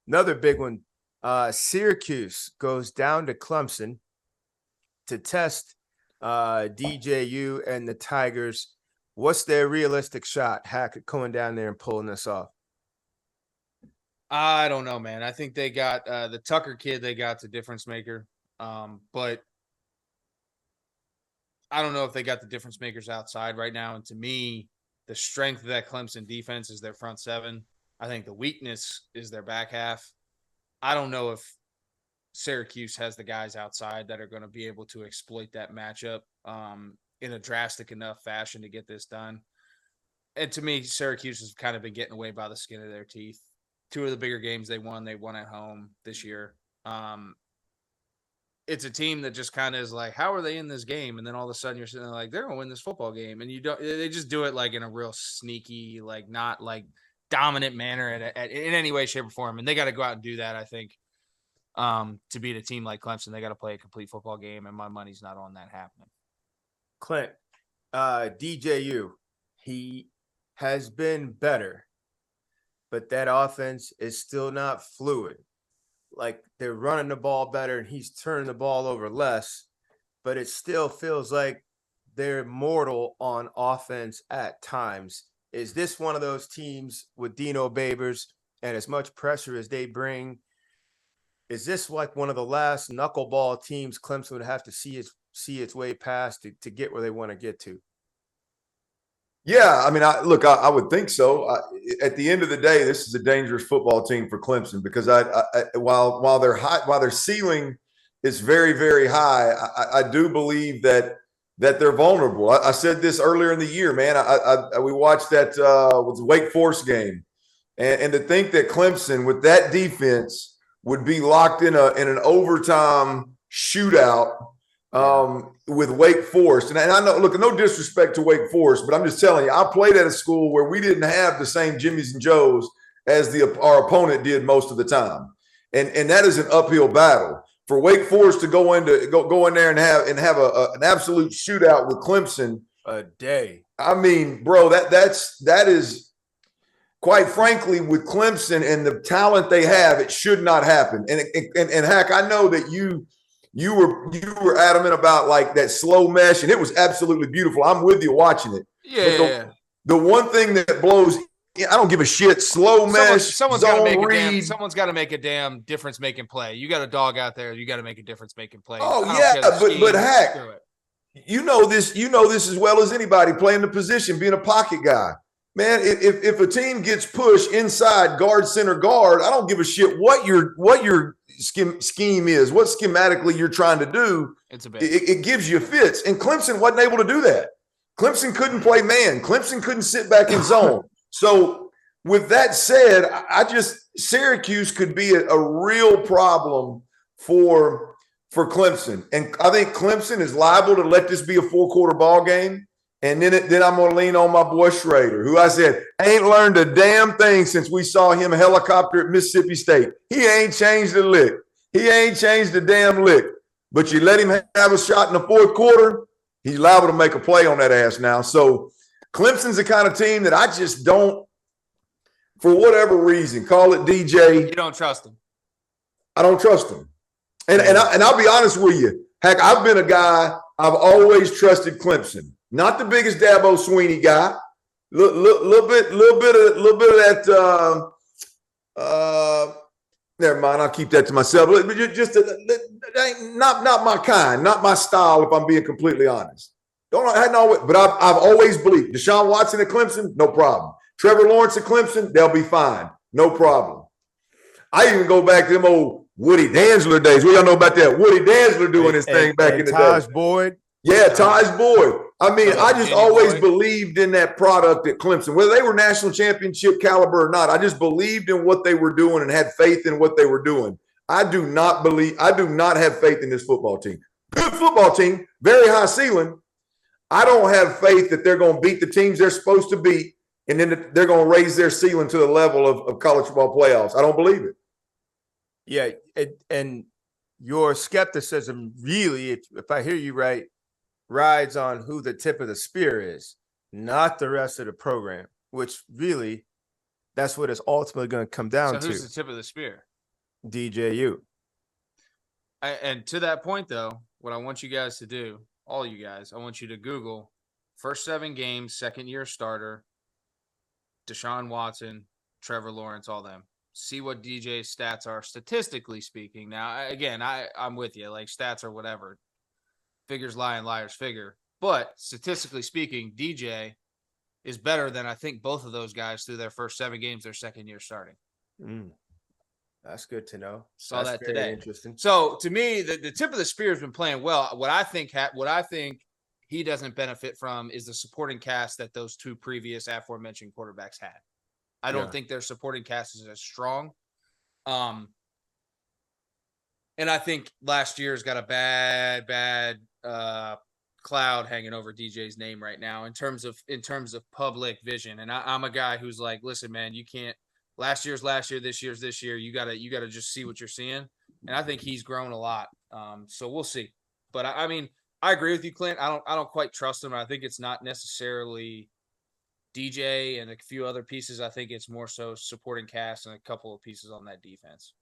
Another big one. Syracuse goes down to Clemson to test DJU and the Tigers. What's their realistic shot, Hackett, going down there and pulling this off? I don't know, man. I think they got the Tucker kid. They got's a difference maker, but I don't know if they got the difference makers outside right now. And to me, the strength of that Clemson defense is their front seven. I think the weakness is their back half. I don't know if Syracuse has the guys outside that are going to be able to exploit that matchup in a drastic enough fashion to get this done. And to me, Syracuse has kind of been getting away by the skin of their teeth. Two of the bigger games they won at home this year. It's a team that just kind of is like, how are they in this game? And then all of a sudden you're sitting there like, they're going to win this football game. And they just do it like in a real sneaky, like not like dominant manner in any way, shape, or form. And they got to go out and do that, I think, to beat a team like Clemson. They got to play a complete football game, and my money's not on that happening. Clint, DJU, he has been better, but that offense is still not fluid. Like, they're running the ball better and he's turning the ball over less, but it still feels like they're mortal on offense at times. Is this one of those teams with Dino Babers and as much pressure as they bring? Is this like one of the last knuckleball teams Clemson would have to see its way past to get where they want to get to? Yeah, I mean, I would think so. At the end of the day, this is a dangerous football team for Clemson because while their ceiling is very, very high, I do believe that they're vulnerable. I said this earlier in the year, man. We watched that was Wake Forest game, and to think that Clemson with that defense would be locked in an overtime shootout with Wake Forest. And I know, look, no disrespect to Wake Forest, but I'm just telling you, I played at a school where we didn't have the same Jimmies and Joes as our opponent did most of the time. And that is an uphill battle. For Wake Forest to go in there and have an absolute shootout with Clemson a day. I mean, bro, that is, quite frankly, with Clemson and the talent they have, it should not happen. And Hack, I know that you were adamant about like that slow mesh, and it was absolutely beautiful. I'm with you watching it. Yeah. The one thing that blows, I don't give a shit. Slow mesh. Someone's got to make a damn difference making play. You got a dog out there. You got to make a difference making play. Oh yeah, but Hack, you know this as well as anybody playing the position, being a pocket guy. Man, if a team gets pushed inside guard, center guard, I don't give a shit what your scheme is, what schematically you're trying to do. It gives you fits. And Clemson wasn't able to do that. Clemson couldn't play man. Clemson couldn't sit back in zone. So with that said, Syracuse could be a real problem for Clemson. And I think Clemson is liable to let this be a 4-quarter ball game. And then I'm going to lean on my boy Schrader, who I said ain't learned a damn thing since we saw him helicopter at Mississippi State. He ain't changed a lick. He ain't changed a damn lick. But you let him have a shot in the 4th quarter, he's liable to make a play on that ass now. So Clemson's the kind of team that I just don't, for whatever reason, call it DJ. You don't trust him. I don't trust him. And I'll be honest with you. Heck, I've been a guy, I've always trusted Clemson. Not the biggest Dabo Sweeney guy. Little bit of that. Never mind. I'll keep that to myself. But just not my kind, not my style. If I'm being completely honest, but I've always believed Deshaun Watson at Clemson, no problem. Trevor Lawrence at Clemson, they'll be fine, no problem. I even go back to them old Woody Dantzler days. What y'all know about that? Woody Dantzler doing his thing back in the day. Taj Boyd. Yeah, Taj Boyd. I mean, I just always believed in that product at Clemson, whether they were national championship caliber or not. I just believed in what they were doing and had faith in what they were doing. I do not have faith in this football team. Good football team, very high ceiling. I don't have faith that they're going to beat the teams they're supposed to beat, and then they're going to raise their ceiling to the level of college football playoffs. I don't believe it. Yeah, and your skepticism really, if I hear you right, rides on who the tip of the spear is, not the rest of the program, which really, that's what it's ultimately going to come down to. So who's the tip of the spear? DJU. And to that point, though, what I want you guys to do, all you guys, I want you to Google first 7 games, second year starter, Deshaun Watson, Trevor Lawrence, all them. See what DJ's stats are statistically speaking. Now, again, I'm with you. Like, stats or whatever. Figures lie and liars figure. But statistically speaking, DJ is better than I think both of those guys through their first 7 games, their second year starting. That's good to know. Saw That's that today. Interesting. So to me, the tip of the spear has been playing well. What I think he doesn't benefit from is the supporting cast that those 2 previous aforementioned quarterbacks had. I don't think their supporting cast is as strong. And I think last year's got a bad cloud hanging over DJ's name right now in terms of public vision. And I'm a guy who's like, listen, man, you can't. Last year's last year, this year's this year. You gotta just see what you're seeing. And I think he's grown a lot. So we'll see. But I mean, I agree with you, Clint. I don't quite trust him. I think it's not necessarily DJ and a few other pieces. I think it's more so supporting cast and a couple of pieces on that defense.